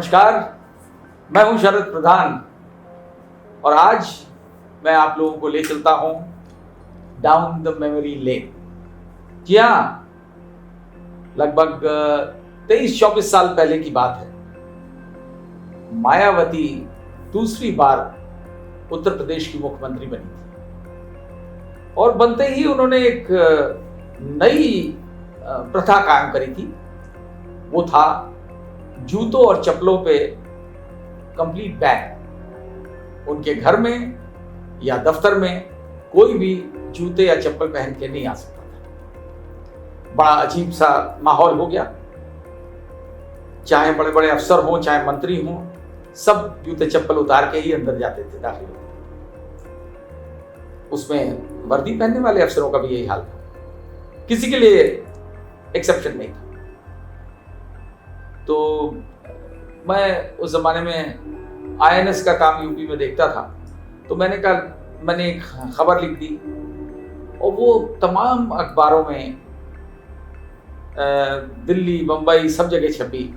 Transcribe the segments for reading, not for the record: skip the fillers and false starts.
नमस्कार, मैं हूं शरद प्रधान और आज मैं आप लोगों को ले चलता हूं डाउन द मेमोरी लेन। जी हाँ, लगभग 23-24 साल पहले की बात है। मायावती दूसरी बार उत्तर प्रदेश की मुख्यमंत्री बनी थी और बनते ही उन्होंने एक नई प्रथा कायम करी थी। वो था जूतों और चप्पलों पे कंप्लीट बैन। उनके घर में या दफ्तर में कोई भी जूते या चप्पल पहन के नहीं आ सकता था। बड़ा अजीब सा माहौल हो गया। चाहे बड़े बड़े अफसर हों, चाहे मंत्री हों, सब जूते चप्पल उतार के ही अंदर जाते थे, दाखिल होते। उसमें वर्दी पहनने वाले अफसरों का भी यही हाल था, किसी के लिए एक्सेप्शन नहीं था। तो मैं उस जमाने में आईएनएस का काम यूपी में देखता था, तो मैंने एक खबर लिख दी और वो तमाम अखबारों में दिल्ली, बंबई, सब जगह छपी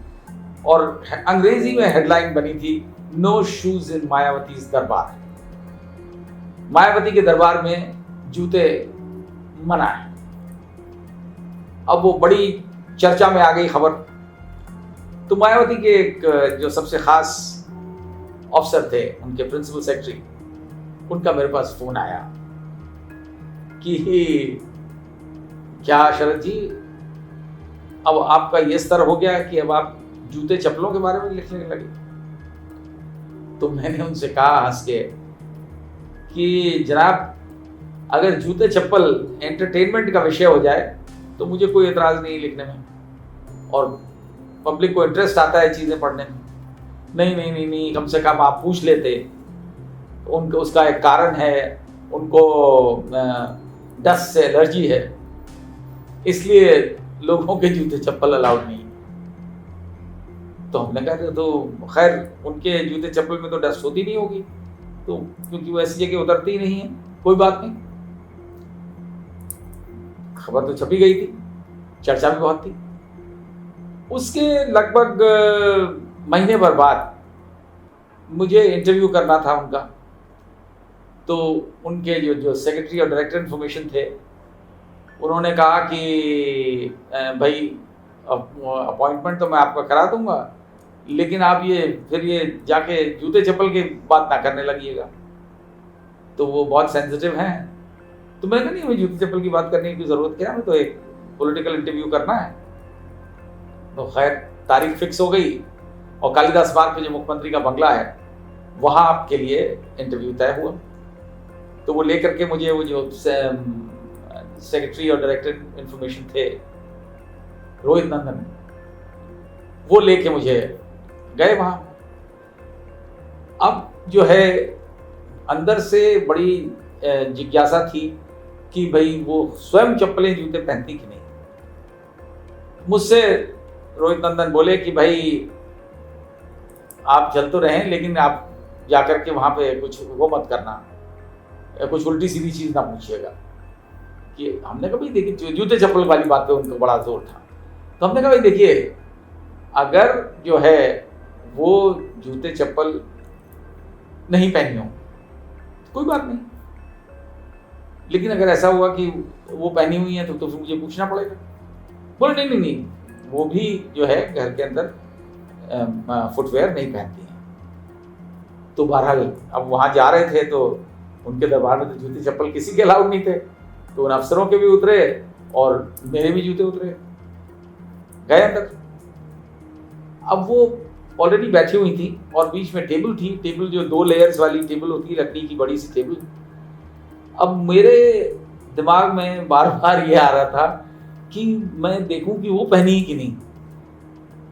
और अंग्रेजी में हेडलाइन बनी थी, नो शूज इन मायावती's दरबार। मायावती के दरबार में जूते मना है। अब वो बड़ी चर्चा में आ गई खबर। तो मायावती के एक जो सबसे खास अफसर थे, उनके प्रिंसिपल सेक्रेटरी, उनका मेरे पास फोन आया कि क्या शरद जी, अब आपका ये स्तर हो गया कि अब आप जूते चप्पलों के बारे में लिखने लगे। तो मैंने उनसे कहा हंस के कि जनाब, अगर जूते चप्पल एंटरटेनमेंट का विषय हो जाए तो मुझे कोई एतराज नहीं लिखने में, और पब्लिक को इंटरेस्ट आता है चीज़ें पढ़ने में। नहीं नहीं नहीं नहीं, कम से कम आप पूछ लेते। उनको उसका एक कारण है, उनको डस्ट से एलर्जी है, इसलिए लोगों के जूते चप्पल अलाउड नहीं। तो हमने कहा तो खैर, उनके जूते चप्पल में तो डस्ट होती नहीं होगी, तो क्योंकि वो ऐसी जगह उतरती ही नहीं है, कोई बात नहीं। खबर तो छपी गई थी, चर्चा भी बहुत थी। उसके लगभग महीने भर बाद मुझे इंटरव्यू करना था उनका। तो उनके जो सेक्रेटरी और डायरेक्टर इन्फॉर्मेशन थे, उन्होंने कहा कि भाई, अपॉइंटमेंट तो मैं आपका करा दूंगा, लेकिन आप फिर ये जाके जूते चप्पल की बात ना करने लगिएगा, तो वो बहुत सेंसिटिव हैं। तो मैंने कहा नहीं, मुझे जूते चप्पल की बात करने की ज़रूरत क्या है, मैं तो एक पॉलिटिकल इंटरव्यू करना है। तो खैर तारीख फिक्स हो गई और कालिदास मार्ग पे जो मुख्यमंत्री का बंगला है, वहाँ आपके लिए इंटरव्यू तय हुआ। तो वो लेकर के मुझे, वो जो सेक्रेटरी और डायरेक्टर इन्फॉर्मेशन थे, रोहित नंदन, वो लेके मुझे गए वहाँ। अब जो है, अंदर से बड़ी जिज्ञासा थी कि भाई वो स्वयं चप्पलें जूते पहनती कि नहीं। मुझसे रोहित नंदन बोले कि भाई, आप चल तो रहें, लेकिन आप जाकर के वहाँ पे कुछ वो मत करना, कुछ उल्टी सीधी चीज़ ना पूछिएगा। कि हमने कहा भाई देखिए, जूते चप्पल वाली बात पे उनको बड़ा जोर था। तो हमने कहा भाई देखिए, अगर जो है वो जूते चप्पल नहीं पहनी हो तो कोई बात नहीं, लेकिन अगर ऐसा हुआ कि वो पहनी हुई है तो फिर मुझे पूछना पड़ेगा। बोले नहीं नहीं नहीं, वो भी जो है घर के अंदर फुटवेयर नहीं पहनती हैं। तो बहरहाल अब वहाँ जा रहे थे तो उनके दरबार में तो जूते चप्पल किसी के अलाउड नहीं थे, तो उन अफसरों के भी उतरे और मेरे भी जूते उतरे, गए अंदर। अब वो ऑलरेडी बैठी हुई थी और बीच में टेबल थी, टेबल जो 2 लेयर्स वाली टेबल होती है, लकड़ी की बड़ी सी टेबल। अब मेरे दिमाग में बार बार ये आ रहा था कि मैं देखूं कि वो पहनी कि नहीं।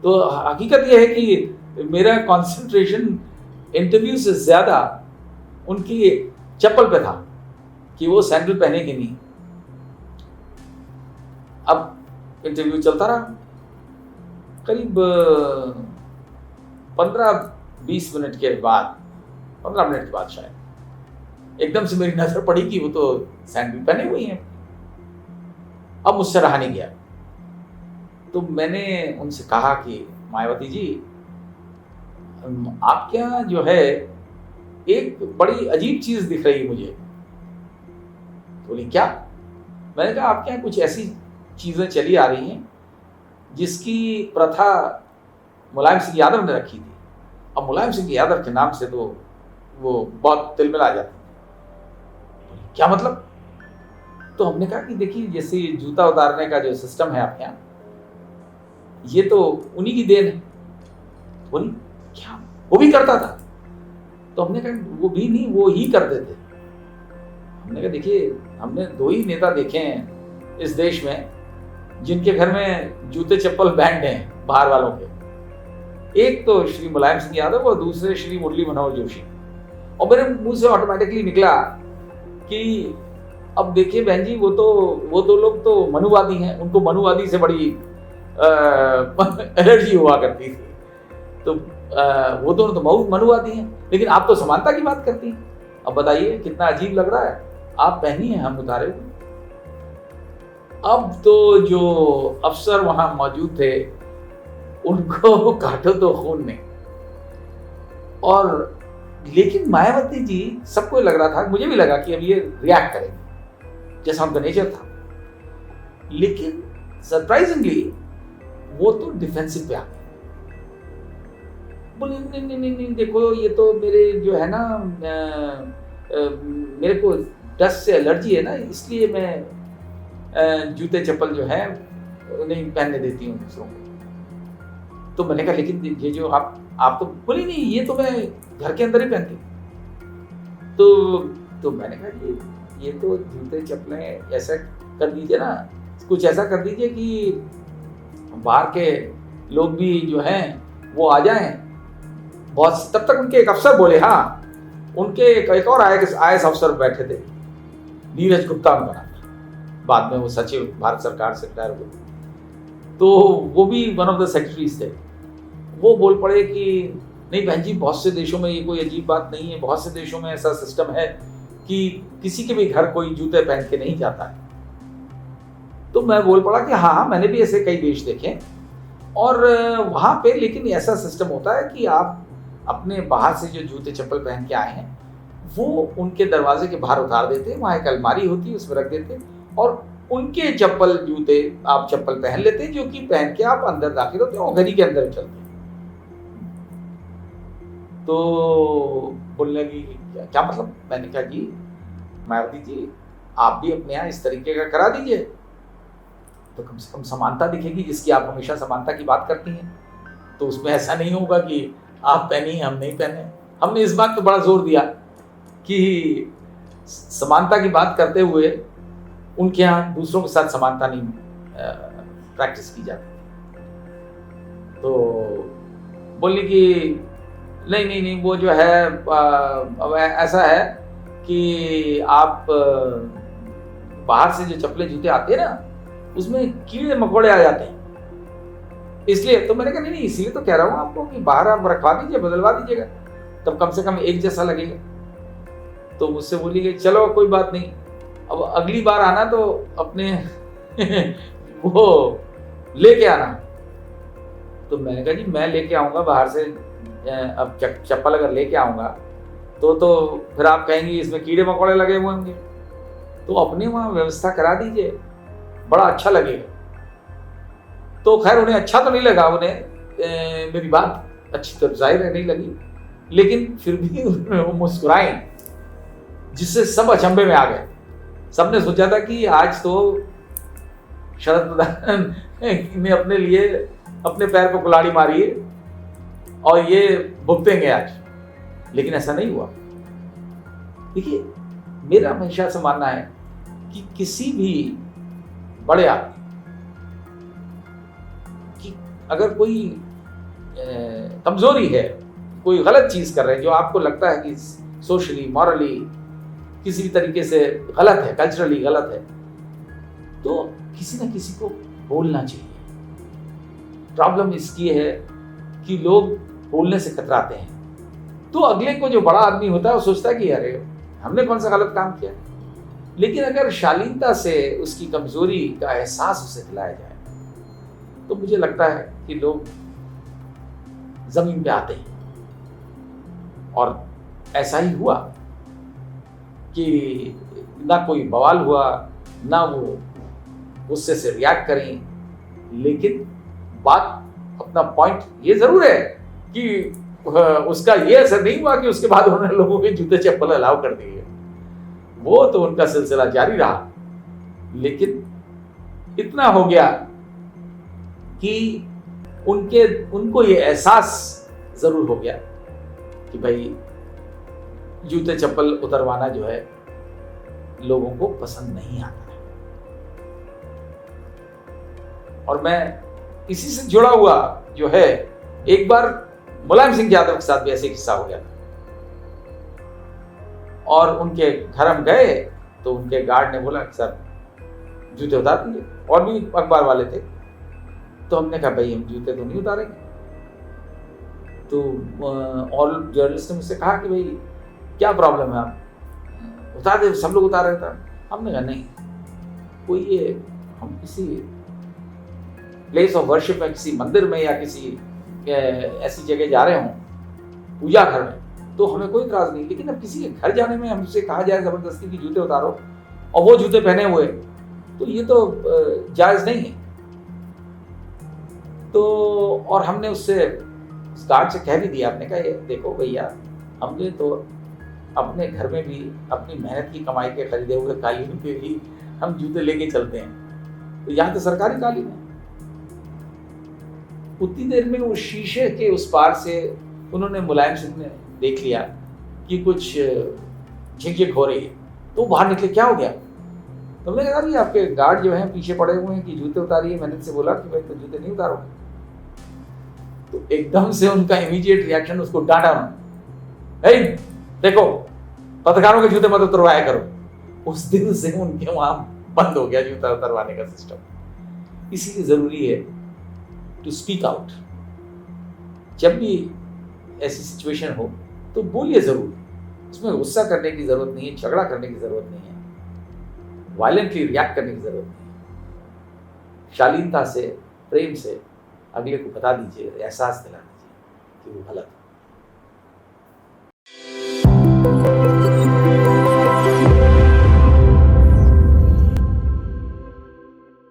तो हकीकत यह है कि मेरा कंसंट्रेशन इंटरव्यू से ज़्यादा उनकी चप्पल पे था कि वो सैंडल पहने कि नहीं। अब इंटरव्यू चलता रहा, करीब 15-20 मिनट के बाद, 15 मिनट के बाद शायद, एकदम से मेरी नज़र पड़ी कि वो तो सैंडल पहने हुई हैं। अब मुझसे रहा नहीं गया, तो मैंने उनसे कहा कि मायावती जी, आपके यहाँ जो है एक बड़ी अजीब चीज दिख रही है मुझे। बोली क्या? मैंने कहा आपके यहाँ कुछ ऐसी चीजें चली आ रही हैं जिसकी प्रथा मुलायम सिंह यादव ने रखी थी। अब मुलायम सिंह यादव के नाम से तो वो बहुत तिलमिला जाती। क्या मतलब? तो हमने कहा कि देखिए जैसे जूता उतारने का जो सिस्टम है आपके यहाँ, ये तो उन्हीं की देन है। बोली क्या वो भी करता था? तो हमने कहा वो भी नहीं, वो ही करते थे। हमने कहा देखिए हमने 2 ही नेता देखे हैं इस देश में जिनके घर में जूते चप्पल बैंड हैं बाहर वालों के। एक तो श्री मुलायम सिंह यादव और दूसरे श्री मुरली मनोहर जोशी। और मेरे मुंह से ऑटोमेटिकली निकला कि अब देखिए बहन जी वो दो लोग तो मनुवादी हैं, उनको मनुवादी से बड़ी एलर्जी हुआ करती थी। तो वो दोनों तो बहुत मनुवादी हैं, लेकिन आप तो समानता की बात करती हैं। अब बताइए कितना अजीब लग रहा है। आप पहनी हैं, हम उतारे हुए। अब तो जो अफसर वहां मौजूद थे उनको काटो तो खून नहीं। और लेकिन मायावती जी, सबको लग रहा था, मुझे भी लगा कि अब ये रिएक्ट करेंगे जैसा उनका नेचर था, लेकिन सरप्राइजिंगली वो तो डिफेंसिव पे आ गए। बोले नहीं, देखो ये तो मेरे जो है ना मेरे को डस्ट से एलर्जी है ना, इसलिए मैं जूते चप्पल जो है नहीं पहनने देती हूँ दूसरों को। तो मैंने कहा लेकिन ये जो आप तो बोली नहीं, ये तो मैं घर के अंदर ही पहनती हूँ। तो मैंने कहा ये तो जूते चप्पलें ऐसा कर दीजिए ना, कुछ ऐसा कर दीजिए कि बाहर के लोग भी जो हैं वो आ जाएं। बहुत तब तक उनके एक अफसर बोले, हाँ उनके एक और IAS अफसर बैठे थे, नीरज गुप्ता उनका नाम था, बाद में वो सचिव भारत सरकार से रिटायर हुए। तो वो भी वन ऑफ द सेक्रेटरीज थे। वो बोल पड़े कि नहीं बहन जी, बहुत से देशों में ये कोई अजीब बात नहीं है, बहुत से देशों में ऐसा सिस्टम है कि किसी के भी घर कोई जूते पहन के नहीं जाता है। तो मैं बोल पड़ा कि हाँ मैंने भी ऐसे कई देश देखे, और वहाँ पे लेकिन ऐसा सिस्टम होता है कि आप अपने बाहर से जो जूते चप्पल पहन के आए हैं वो उनके दरवाजे के बाहर उतार देते हैं, वहाँ एक अलमारी होती है उसमें रख देते हैं, और उनके चप्पल जूते आप चप्पल पहन लेते हैं, जो कि पहन के आप अंदर दाखिल होते हैं और घर ही के अंदर चलते हैं। तो बोलने लगी क्या मतलब? मैंने कहा जी मायावती जी, आप भी अपने यहाँ इस तरीके का करा दीजिए, तो कम से कम समानता दिखेगी, जिसकी आप हमेशा समानता की बात करती हैं। तो उसमें ऐसा नहीं होगा कि आप पहनी हम नहीं पहने। हमने इस बात पे बड़ा जोर दिया कि समानता की बात करते हुए उनके यहाँ दूसरों के साथ समानता नहीं प्रैक्टिस की जाती। तो बोली कि नहीं वो जो है अब ऐसा है कि आप बाहर से जो चप्पलें जूते आते हैं ना, उसमें कीड़े मकोड़े आ जाते हैं, इसलिए। तो मैंने कहा नहीं इसलिए तो कह रहा हूँ आपको कि बाहर आप रखवा दीजिए, बदलवा दीजिएगा, तब कम से कम एक जैसा लगेगा। तो मुझसे बोली कि चलो कोई बात नहीं, अब अगली बार आना तो अपने वो लेके आना। तो मैंने कहा जी मैं लेके आऊँगा बाहर से, अब चप्पल अगर लेके आऊँगा तो फिर आप कहेंगी इसमें कीड़े मकोड़े लगे हुए होंगे, तो अपने वहाँ व्यवस्था करा दीजिए, बड़ा अच्छा लगेगा। तो खैर उन्हें अच्छा तो नहीं लगा, उन्हें मेरी बात अच्छी तो जाहिर है नहीं लगी, लेकिन फिर भी वो मुस्कुराई, जिससे सब अचंभे में आ गए। सबने सोचा था कि आज तो शरद प्रधान ने अपने लिए अपने पैर पर कुल्हाड़ी मारी है और ये भुगतेंगे आज, लेकिन ऐसा नहीं हुआ। देखिए मेरा हमेशा से मानना है कि किसी भी बड़े आदमी कि अगर कोई कमजोरी है, कोई गलत चीज कर रहे हैं जो आपको लगता है कि सोशली मॉरली किसी भी तरीके से गलत है, कल्चरली गलत है, तो किसी ना किसी को बोलना चाहिए। प्रॉब्लम इसकी है कि लोग बोलने से कतराते हैं, तो अगले को जो बड़ा आदमी होता है वो सोचता है कि अरे हमने कौन सा गलत काम किया। लेकिन अगर शालीनता से उसकी कमजोरी का एहसास उसे दिलाया जाए तो मुझे लगता है कि लोग जमीन पे आते हैं। और ऐसा ही हुआ कि ना कोई बवाल हुआ, ना वो गुस्से से रिएक्ट करें, लेकिन बात अपना पॉइंट ये जरूर है कि उसका ये असर नहीं हुआ कि उसके बाद उन्होंने लोगों के जूते चप्पल अलाउ कर दिए। वो तो उनका सिलसिला जारी रहा, लेकिन इतना हो गया कि उनको ये एहसास जरूर हो गया कि भाई जूते चप्पल उतरवाना जो है लोगों को पसंद नहीं आता है। और मैं इसी से जुड़ा हुआ जो है, एक बार मुलायम सिंह यादव के साथ भी ऐसे किस्सा हो गया था, और उनके घर हम गए तो उनके गार्ड ने बोला कि सर जूते उतार दीजिए, और भी अखबार वाले थे। तो हमने कहा भाई हम जूते तो नहीं उतारेंगे। तो और जर्नलिस्ट ने मुझसे कहा कि भाई क्या प्रॉब्लम है, आप उतार दे, सब लोग उतार रहे थे। हमने कहा नहीं, कोई ये हम किसी प्लेस ऑफ वर्शिप में, किसी मंदिर में या किसी ऐसी जगह जा रहे हों, पूजा घर में, तो हमें कोई इतराज नहीं, लेकिन अब किसी के घर जाने में हमसे कहा जाए जबरदस्ती की जूते उतारो और वो जूते पहने हुए, तो ये तो जायज नहीं है। तो और हमने उससे गार्ड से कह भी दिया, आपने कहा ये देखो भैया, हमने तो अपने घर में भी अपनी मेहनत की कमाई के खरीदे हुए कालीन पे भी हम जूते लेके चलते हैं, तो यहाँ तो सरकारी कालीन है। उतनी देर में वो शीशे के उस पार से उन्होंने मुलायम सिंह ने देख लिया कि कुछ झिकझिक हो रही है, तो बाहर निकले, क्या हो गया? तो हमने कहा कि आपके गार्ड जो हैं पीछे पड़े हुए हैं कि जूते उतारिए। मैंने से बोला कि भाई तो जूते नहीं उतारोगे। तो एकदम से उनका इमीडिएट रिएक्शन, उसको डांटा उन्होंने, देखो पत्रकारों के जूते मत उतरवाया करो। उस दिन से उनके वहां बंद हो गया जूता उतरवाने का सिस्टम। इसीलिए जरूरी है टू स्पीक आउट। जब भी ऐसी सिचुएशन हो तो बोलिए जरूर, उसमें गुस्सा करने की जरूरत नहीं है, झगड़ा करने की जरूरत नहीं है, वायलेंटली रिएक्ट करने की जरूरत नहीं है। शालीनता से, प्रेम से अगले को बता दीजिए, एहसास दिला दीजिए कि वो गलत है।